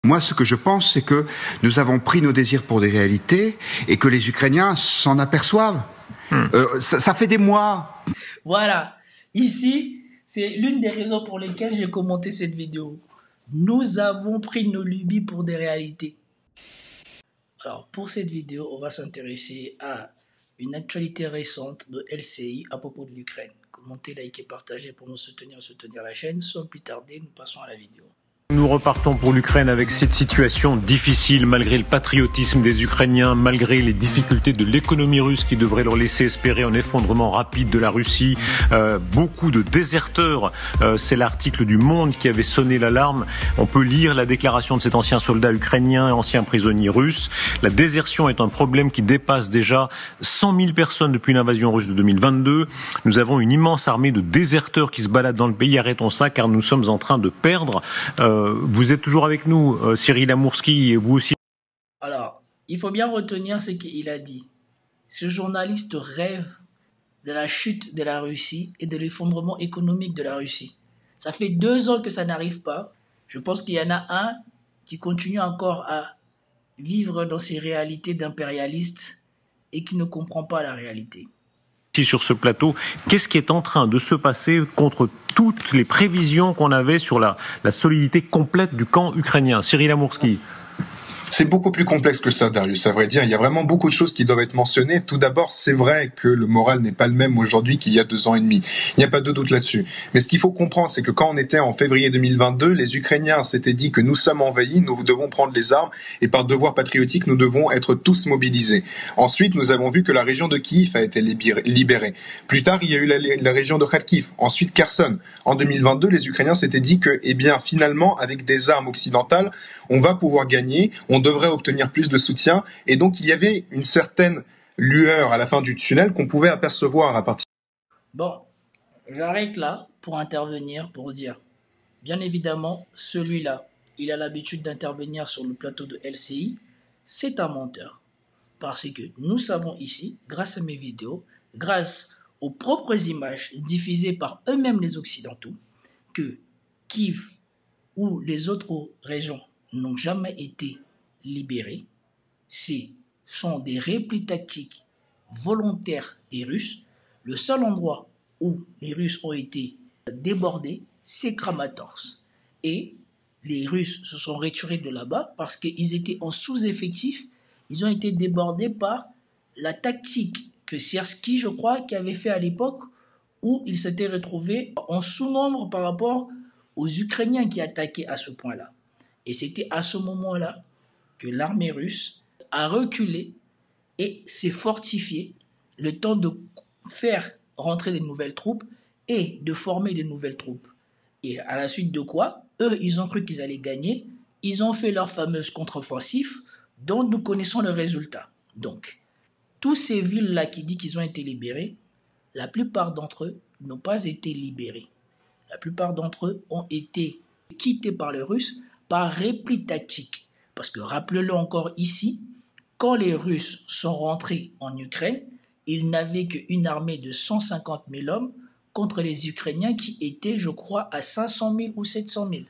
Moi, ce que je pense, c'est que nous avons pris nos désirs pour des réalités et que les Ukrainiens s'en aperçoivent. Ça fait des mois. Voilà. Ici, c'est l'une des raisons pour lesquelles j'ai commenté cette vidéo. Nous avons pris nos lubies pour des réalités. Alors, pour cette vidéo, on va s'intéresser à une actualité récente de LCI à propos de l'Ukraine. Commentez, likez, partagez pour nous soutenir la chaîne. Sans plus tarder, nous passons à la vidéo. Nous repartons pour l'Ukraine avec cette situation difficile malgré le patriotisme des Ukrainiens, malgré les difficultés de l'économie russe qui devrait leur laisser espérer un effondrement rapide de la Russie. Beaucoup de déserteurs, c'est l'article du Monde qui avait sonné l'alarme. On peut lire la déclaration de cet ancien soldat ukrainien, ancien prisonnier russe. La désertion est un problème qui dépasse déjà 100 000 personnes depuis l'invasion russe de 2022. Nous avons une immense armée de déserteurs qui se baladent dans le pays. Arrêtons ça car nous sommes en train de perdre. Vous êtes toujours avec nous, Cyril Amourski, et vous aussi. Alors, il faut bien retenir ce qu'il a dit. Ce journaliste rêve de la chute de la Russie et de l'effondrement économique de la Russie. Ça fait 2 ans que ça n'arrive pas. Je pense qu'il y en a un qui continue encore à vivre dans ces réalités d'impérialistes et qui ne comprend pas la réalité. Sur ce plateau, qu'est-ce qui est en train de se passer contre toutes les prévisions qu'on avait sur la solidité complète du camp ukrainien? Cyril Amourski. C'est beaucoup plus complexe que ça, Darius, à vrai dire. Il y a vraiment beaucoup de choses qui doivent être mentionnées. Tout d'abord, c'est vrai que le moral n'est pas le même aujourd'hui qu'il y a 2 ans et demi. Il n'y a pas de doute là-dessus. Mais ce qu'il faut comprendre, c'est que quand on était en février 2022, les Ukrainiens s'étaient dit que nous sommes envahis, nous devons prendre les armes et par devoir patriotique, nous devons être tous mobilisés. Ensuite, nous avons vu que la région de Kiev a été libérée. Plus tard, il y a eu la région de Kharkiv, ensuite Kherson. En 2022, les Ukrainiens s'étaient dit que, finalement, avec des armes occidentales, on va pouvoir gagner, on devrait obtenir plus de soutien, et donc il y avait une certaine lueur à la fin du tunnel qu'on pouvait apercevoir à partir. Bon, j'arrête là pour intervenir, pour dire, bien évidemment, celui-là, il a l'habitude d'intervenir sur le plateau de LCI, c'est un menteur. Parce que nous savons ici, grâce à mes vidéos, grâce aux propres images diffusées par eux-mêmes les Occidentaux, que Kiev ou les autres régions n'ont jamais été libérés. Ce sont des replis tactiques volontaires des Russes. Le seul endroit où les Russes ont été débordés, c'est Kramatorsk. Et les Russes se sont retirés de là-bas parce qu'ils étaient en sous-effectif. Ils ont été débordés par la tactique que Siersky, je crois, qui avait fait à l'époque où ils s'étaient retrouvés en sous-nombre par rapport aux Ukrainiens qui attaquaient à ce point-là. Et c'était à ce moment-là que l'armée russe a reculé et s'est fortifiée le temps de faire rentrer des nouvelles troupes et de former des nouvelles troupes. Et à la suite de quoi, eux, ils ont cru qu'ils allaient gagner. Ils ont fait leur fameuse contre-offensive dont nous connaissons le résultat. Donc, tous ces villes-là qui disent qu'ils ont été libérés, la plupart d'entre eux n'ont pas été libérés. La plupart d'entre eux ont été quittés par les Russes par repli tactique. Parce que rappelez-le encore ici, quand les Russes sont rentrés en Ukraine, ils n'avaient qu'une armée de 150 000 hommes contre les Ukrainiens qui étaient, je crois, à 500 000 ou 700 000.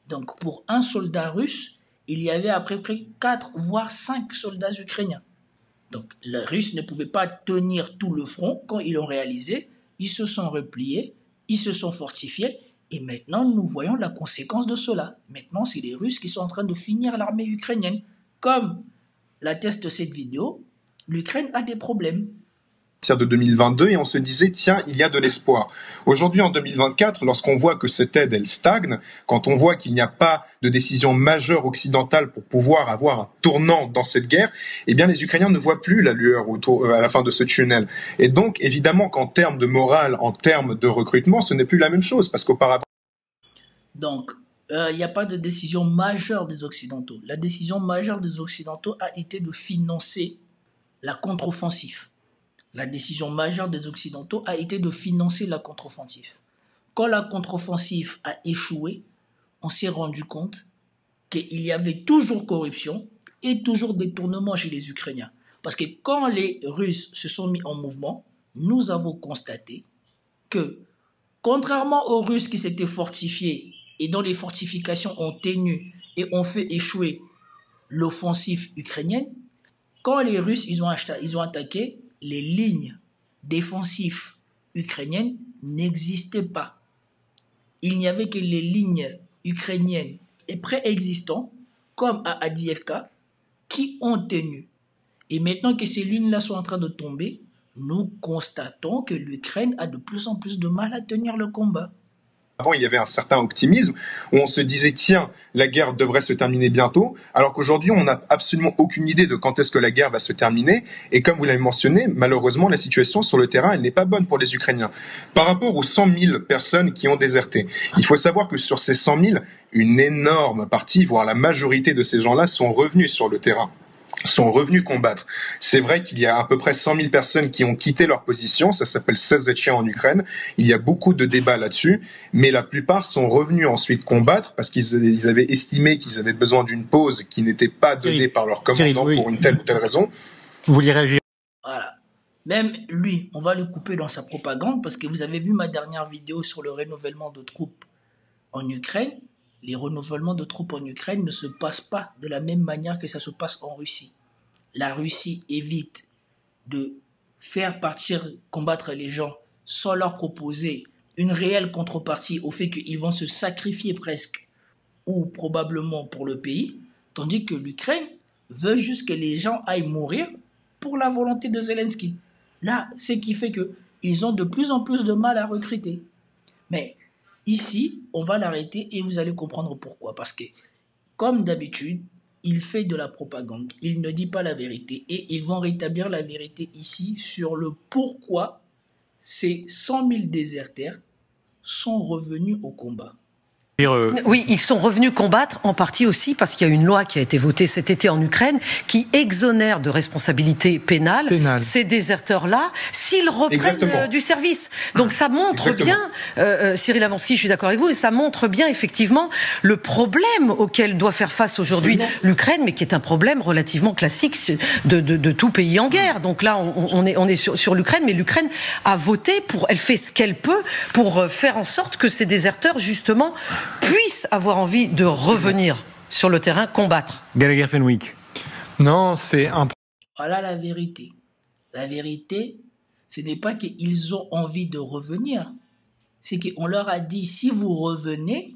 Donc pour un soldat russe, il y avait à peu près 4 voire 5 soldats ukrainiens. Donc les Russes ne pouvaient pas tenir tout le front. Quand ils l'ont réalisé, ils se sont repliés, ils se sont fortifiés. Et maintenant, nous voyons la conséquence de cela. Maintenant, c'est les Russes qui sont en train de finir l'armée ukrainienne. Comme l'atteste cette vidéo, l'Ukraine a des problèmes. De 2022, et on se disait, tiens, il y a de l'espoir. Aujourd'hui, en 2024, lorsqu'on voit que cette aide, elle stagne, quand on voit qu'il n'y a pas de décision majeure occidentale pour pouvoir avoir un tournant dans cette guerre, eh bien, les Ukrainiens ne voient plus la lueur à la fin de ce tunnel. Et donc, évidemment qu'en termes de morale, en termes de recrutement, ce n'est plus la même chose, parce qu'auparavant... Donc, il n'y a pas de décision majeure des Occidentaux. La décision majeure des Occidentaux a été de financer la contre-offensive. La décision majeure des Occidentaux a été de financer la contre-offensive. Quand la contre-offensive a échoué, on s'est rendu compte qu'il y avait toujours corruption et toujours détournement chez les Ukrainiens. Parce que quand les Russes se sont mis en mouvement, nous avons constaté que, contrairement aux Russes qui s'étaient fortifiés et dont les fortifications ont tenu et ont fait échouer l'offensive ukrainienne, quand les Russes ils ont attaqué, les lignes défensives ukrainiennes n'existaient pas. Il n'y avait que les lignes ukrainiennes et préexistantes, comme à Avdiivka, qui ont tenu. Et maintenant que ces lignes-là sont en train de tomber, nous constatons que l'Ukraine a de plus en plus de mal à tenir le combat. Avant, il y avait un certain optimisme où on se disait, tiens, la guerre devrait se terminer bientôt, alors qu'aujourd'hui, on n'a absolument aucune idée de quand est-ce que la guerre va se terminer. Et comme vous l'avez mentionné, malheureusement, la situation sur le terrain, elle n'est pas bonne pour les Ukrainiens. Par rapport aux 100 000 personnes qui ont déserté, il faut savoir que sur ces 100 000, une énorme partie, voire la majorité de ces gens-là sont revenus sur le terrain, sont revenus combattre. C'est vrai qu'il y a à peu près 100 000 personnes qui ont quitté leur position, ça s'appelle Sezhetchia en Ukraine, il y a beaucoup de débats là-dessus, mais la plupart sont revenus ensuite combattre parce qu'ils avaient estimé qu'ils avaient besoin d'une pause qui n'était pas donnée par leur commandant pour une telle ou telle raison. Vous vouliez réagir? Voilà. Même lui, on va le couper dans sa propagande parce que vous avez vu ma dernière vidéo sur le renouvellement de troupes en Ukraine. Les renouvellements de troupes en Ukraine ne se passent pas de la même manière que ça se passe en Russie. La Russie évite de faire combattre les gens sans leur proposer une réelle contrepartie au fait qu'ils vont se sacrifier presque ou probablement pour le pays, tandis que l'Ukraine veut juste que les gens aillent mourir pour la volonté de Zelensky. Là, ce qui fait qu'ils ont de plus en plus de mal à recruter. Mais ici, on va l'arrêter et vous allez comprendre pourquoi. Parce que, comme d'habitude, il fait de la propagande. Il ne dit pas la vérité. Et ils vont rétablir la vérité ici sur le pourquoi ces 100 000 déserteurs sont revenus au combat. Oui, ils sont revenus combattre en partie aussi parce qu'il y a une loi qui a été votée cet été en Ukraine qui exonère de responsabilité pénale ces déserteurs-là s'ils reprennent du service. Donc ça montre bien, Cyril Abonski, je suis d'accord avec vous, et ça montre bien effectivement le problème auquel doit faire face aujourd'hui l'Ukraine, mais qui est un problème relativement classique de tout pays en guerre. Donc là, on est sur l'Ukraine, mais l'Ukraine a voté elle fait ce qu'elle peut pour faire en sorte que ces déserteurs, justement, puissent avoir envie de revenir sur le terrain, combattre. Gallagher Fenwick. Non, c'est un... Voilà la vérité. La vérité, ce n'est pas qu'ils ont envie de revenir. C'est qu'on leur a dit, si vous revenez,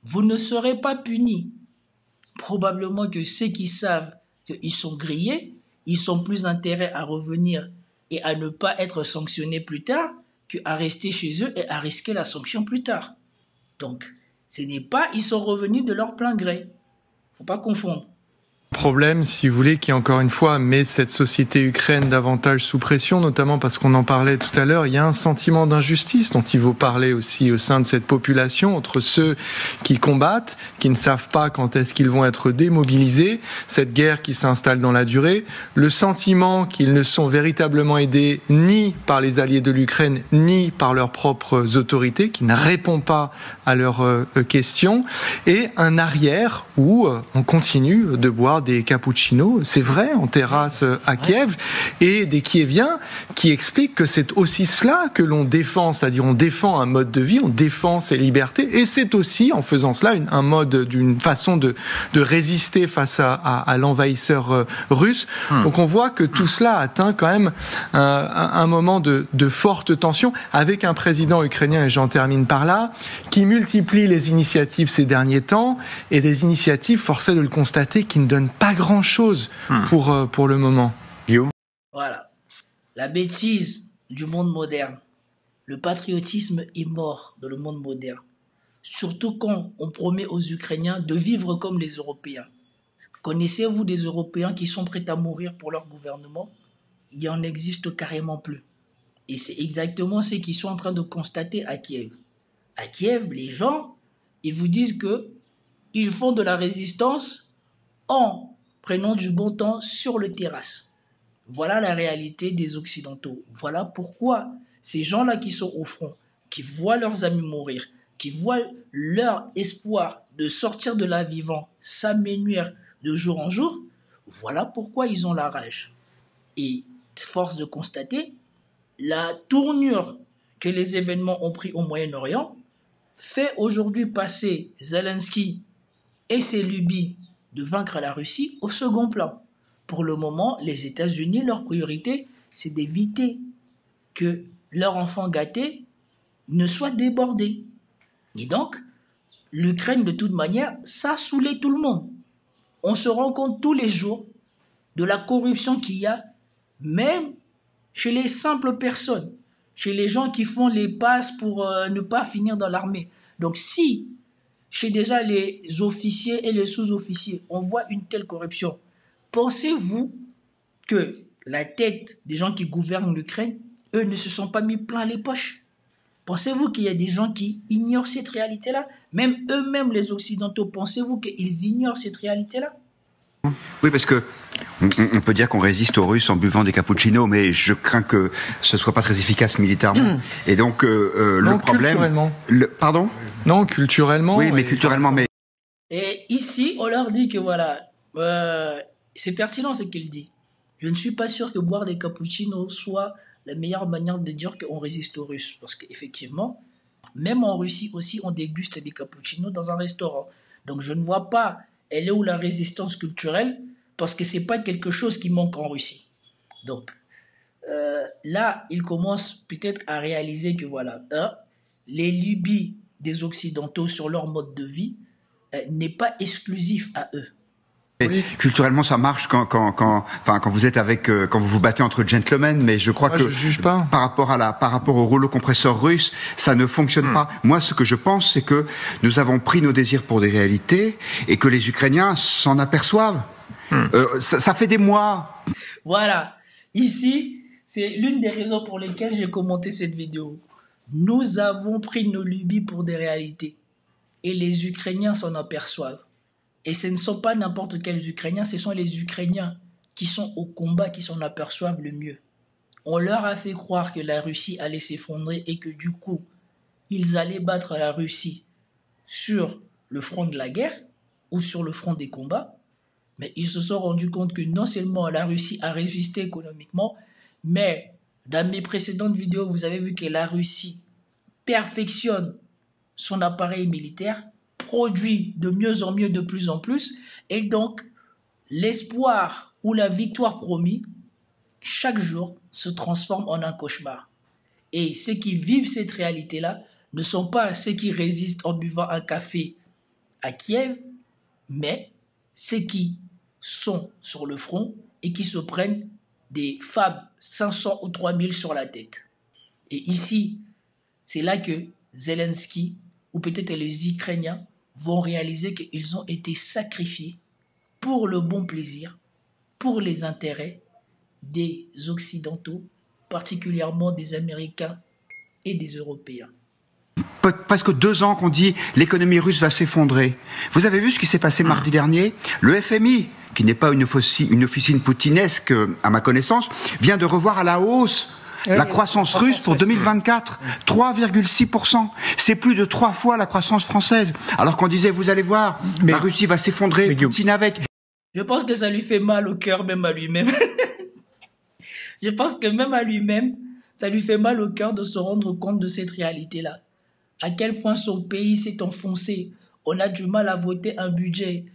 vous ne serez pas punis. Probablement que ceux qui savent qu'ils sont grillés, ils ont plus intérêt à revenir et à ne pas être sanctionnés plus tard qu'à rester chez eux et à risquer la sanction plus tard. Donc, ce n'est pas ils sont revenus de leur plein gré. Faut pas confondre. Problème, si vous voulez, qui encore une fois met cette société ukraine davantage sous pression, notamment parce qu'on en parlait tout à l'heure, il y a un sentiment d'injustice dont il faut parler aussi au sein de cette population, entre ceux qui combattent, qui ne savent pas quand est-ce qu'ils vont être démobilisés, cette guerre qui s'installe dans la durée, le sentiment qu'ils ne sont véritablement aidés ni par les alliés de l'Ukraine, ni par leurs propres autorités, qui ne répondent pas à leurs questions, et un arrière où on continue de boire des cappuccinos, c'est vrai, en terrasse à Kiev, et des Kieviens qui expliquent que c'est aussi cela que l'on défend, c'est-à-dire on défend un mode de vie, on défend ses libertés, et c'est aussi, en faisant cela, un mode, d'une façon de résister face à l'envahisseur russe. Donc on voit que tout cela atteint quand même un moment de forte tension, avec un président ukrainien, et j'en termine par là, qui multiplie les initiatives ces derniers temps, et des initiatives, force est de le constater, qui ne donnent pas grand-chose pour le moment. Voilà. La bêtise du monde moderne. Le patriotisme est mort dans le monde moderne. Surtout quand on promet aux Ukrainiens de vivre comme les Européens. Connaissez-vous des Européens qui sont prêts à mourir pour leur gouvernement? Il en existe carrément plus. Et c'est exactement ce qu'ils sont en train de constater à Kiev. À Kiev, les gens, ils vous disent que ils font de la résistance en prenant du bon temps sur le terrasse. Voilà la réalité des Occidentaux. Voilà pourquoi ces gens-là qui sont au front, qui voient leurs amis mourir, qui voient leur espoir de sortir de là vivant s'amenuire de jour en jour, voilà pourquoi ils ont la rage. Et force de constater, la tournure que les événements ont pris au Moyen-Orient fait aujourd'hui passer Zelensky et ses lubies de vaincre la Russie au second plan. Pour le moment, les États-Unis, leur priorité, c'est d'éviter que leur enfant gâté ne soit débordé. Et donc, l'Ukraine, de toute manière, ça saoulait tout le monde. On se rend compte tous les jours de la corruption qu'il y a, même chez les simples personnes, chez les gens qui font les passes pour ne pas finir dans l'armée. Donc si, chez déjà les officiers et les sous-officiers, on voit une telle corruption, pensez-vous que la tête des gens qui gouvernent l'Ukraine, eux ne se sont pas mis plein les poches? Pensez-vous qu'il y a des gens qui ignorent cette réalité-là? Même eux-mêmes, les Occidentaux, pensez-vous qu'ils ignorent cette réalité-là? Oui, parce que on peut dire qu'on résiste aux Russes en buvant des cappuccinos, mais je crains que ce soit pas très efficace militairement. Et donc le problème. Culturellement. Pardon? Non, culturellement. Oui, mais culturellement, mais. Et ici, on leur dit que voilà, c'est pertinent ce qu'il dit. Je ne suis pas sûr que boire des cappuccinos soit la meilleure manière de dire qu'on résiste aux Russes, parce qu'effectivement, même en Russie aussi, on déguste des cappuccinos dans un restaurant. Donc je ne vois pas, elle est où la résistance culturelle, parce que c'est pas quelque chose qui manque en Russie. Donc là, il commence peut-être à réaliser que voilà, les lubies des Occidentaux sur leur mode de vie n'est pas exclusif à eux. Oui. Culturellement, ça marche quand vous êtes avec, quand vous vous battez entre gentlemen, mais je crois que je juge pas. par rapport au rouleau compresseur russe, ça ne fonctionne pas. Moi, ce que je pense, c'est que nous avons pris nos désirs pour des réalités et que les Ukrainiens s'en aperçoivent. Ça fait des mois. Voilà. Ici, c'est l'une des raisons pour lesquelles j'ai commenté cette vidéo. Nous avons pris nos lubies pour des réalités et les Ukrainiens s'en aperçoivent. Et ce ne sont pas n'importe quels Ukrainiens, ce sont les Ukrainiens qui sont au combat qui s'en aperçoivent le mieux. On leur a fait croire que la Russie allait s'effondrer et que du coup, ils allaient battre la Russie sur le front de la guerre ou sur le front des combats. Mais ils se sont rendus compte que non seulement la Russie a résisté économiquement, mais dans mes précédentes vidéos, vous avez vu que la Russie perfectionne son appareil militaire, produit de mieux en mieux, de plus en plus, et donc l'espoir ou la victoire promis, chaque jour, se transforme en un cauchemar. Et ceux qui vivent cette réalité-là ne sont pas ceux qui résistent en buvant un café à Kiev, mais ceux qui sont sur le front et qui se prennent des FAB 500 ou 3000 sur la tête. Et ici, c'est là que Zelensky, ou peut-être les Ukrainiens, vont réaliser qu'ils ont été sacrifiés pour le bon plaisir, pour les intérêts des Occidentaux, particulièrement des Américains et des Européens. Presque 2 ans qu'on dit l'économie russe va s'effondrer. Vous avez vu ce qui s'est passé mardi dernier? Le FMI, qui n'est pas une officine poutinesque à ma connaissance, vient de revoir à la hausse la croissance russe pour 2024, 3,6%. C'est plus de 3 fois la croissance française. Alors qu'on disait, vous allez voir, la Russie va s'effondrer, Poutine avec. Je pense que ça lui fait mal au cœur, même à lui-même. Je pense que même à lui-même, ça lui fait mal au cœur de se rendre compte de cette réalité-là. À quel point son pays s'est enfoncé. On a du mal à voter un budget.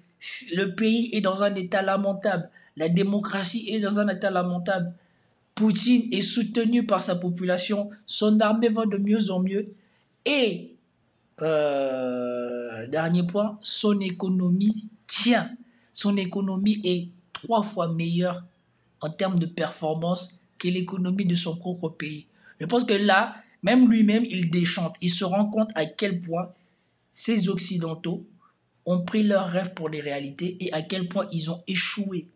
Le pays est dans un état lamentable. La démocratie est dans un état lamentable. Poutine est soutenu par sa population, son armée va de mieux en mieux et, dernier point, son économie tient. Son économie est 3 fois meilleure en termes de performance que l'économie de son propre pays. Je pense que là, même lui-même, il déchante. Il se rend compte à quel point ces Occidentaux ont pris leurs rêves pour les réalités et à quel point ils ont échoué,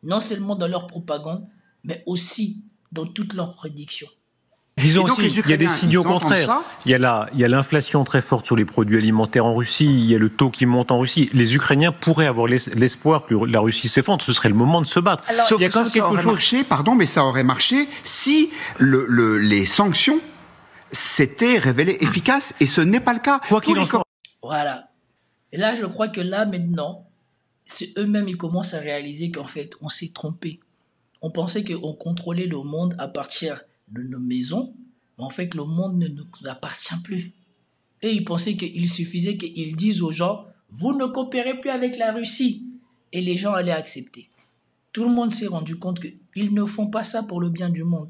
non seulement dans leur propagande, mais aussi dans toutes leurs prédictions. Disons aussi, il y a des signaux contraires. Il y a l'inflation très forte sur les produits alimentaires en Russie, il y a le taux qui monte en Russie. Les Ukrainiens pourraient avoir l'espoir que la Russie s'effondre, ce serait le moment de se battre. Alors, sauf il y a quand même quelque chose. Mais ça aurait marché si les sanctions s'étaient révélées efficaces, et ce n'est pas le cas. Quoi qu'il en soit. Voilà. Et là, je crois que là, maintenant, c'est eux-mêmes, ils commencent à réaliser qu'en fait, on s'est trompé. On pensait qu'on contrôlait le monde à partir de nos maisons, mais en fait, le monde ne nous appartient plus. Et ils pensaient qu'il suffisait qu'ils disent aux gens « Vous ne coopérez plus avec la Russie » et les gens allaient accepter. Tout le monde s'est rendu compte qu'ils ne font pas ça pour le bien du monde.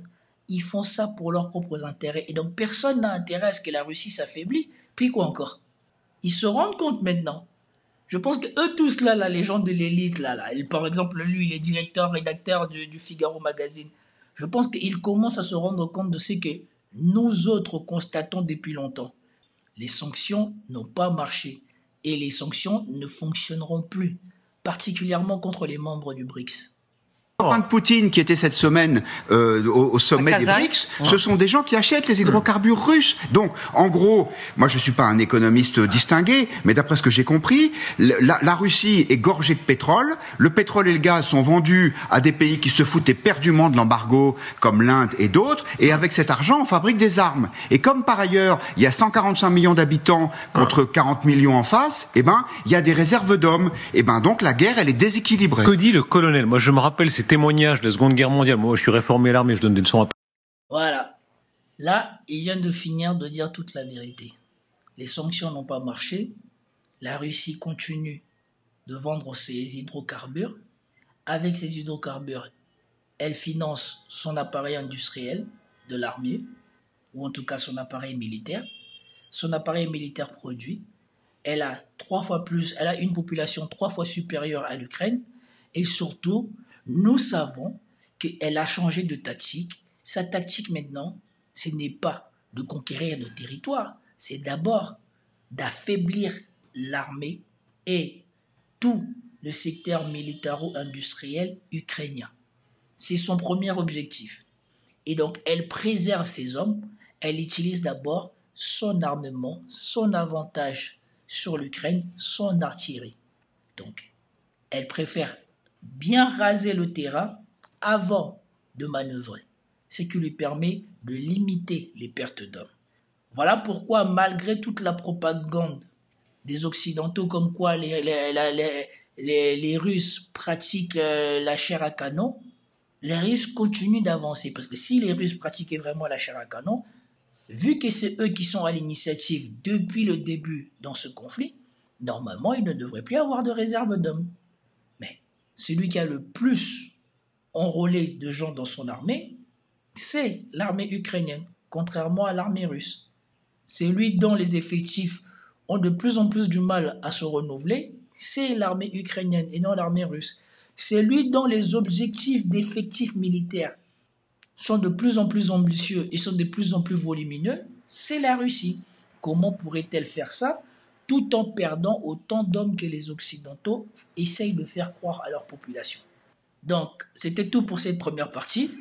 Ils font ça pour leurs propres intérêts. Et donc personne n'a intérêt à ce que la Russie s'affaiblisse. Puis quoi encore? Ils se rendent compte maintenant. Je pense que eux tous là, les gens de l'élite par exemple lui, il est directeur, rédacteur du Figaro Magazine. Je pense qu'ils commencent à se rendre compte de ce que nous autres constatons depuis longtemps. Les sanctions n'ont pas marché et les sanctions ne fonctionneront plus, particulièrement contre les membres du BRICS. De Poutine qui était cette semaine au sommet des BRICS, ce sont des gens qui achètent les hydrocarbures russes. Donc, en gros, moi je suis pas un économiste distingué, mais d'après ce que j'ai compris, la Russie est gorgée de pétrole. Le pétrole et le gaz sont vendus à des pays qui se foutent éperdument de l'embargo, comme l'Inde et d'autres. Et avec cet argent, on fabrique des armes. Et comme par ailleurs, il y a 145 millions d'habitants contre 40 millions en face, il y a des réserves d'hommes. Donc la guerre, elle est déséquilibrée. Que dit le colonel? Moi, je me rappelle ces témoignages de la Seconde Guerre mondiale. Moi, je suis réformé l'armée, je donne des leçons à... Voilà. Là, il vient de finir de dire toute la vérité. Les sanctions n'ont pas marché. La Russie continue de vendre ses hydrocarbures. Avec ces hydrocarbures, elle finance son appareil industriel de l'armée, ou en tout cas son appareil militaire. Son appareil militaire produit. Elle a une population 3 fois supérieure à l'Ukraine. Et surtout, nous savons qu'elle a changé de tactique. Sa tactique maintenant, ce n'est pas de conquérir le territoire, c'est d'abord d'affaiblir l'armée et tout le secteur militaro-industriel ukrainien. C'est son premier objectif. Et donc, elle préserve ses hommes, elle utilise d'abord son armement, son avantage sur l'Ukraine, son artillerie. Donc, elle préfère bien raser le terrain avant de manœuvrer, ce qui lui permet de limiter les pertes d'hommes. Voilà pourquoi, malgré toute la propagande des Occidentaux comme quoi les Russes pratiquent la chair à canon, les Russes continuent d'avancer. Parce que si les Russes pratiquaient vraiment la chair à canon, vu que c'est eux qui sont à l'initiative depuis le début dans ce conflit, normalement, ils ne devraient plus avoir de réserve d'hommes. Mais celui qui a le plus enrôlé de gens dans son armée, c'est l'armée ukrainienne, contrairement à l'armée russe. Celui dont les effectifs ont de plus en plus du mal à se renouveler, c'est l'armée ukrainienne et non l'armée russe. Celui dont les objectifs d'effectifs militaires sont de plus en plus ambitieux et sont de plus en plus volumineux, c'est la Russie. Comment pourrait-elle faire ça tout en perdant autant d'hommes que les Occidentaux essayent de faire croire à leur population? Donc, c'était tout pour cette première partie.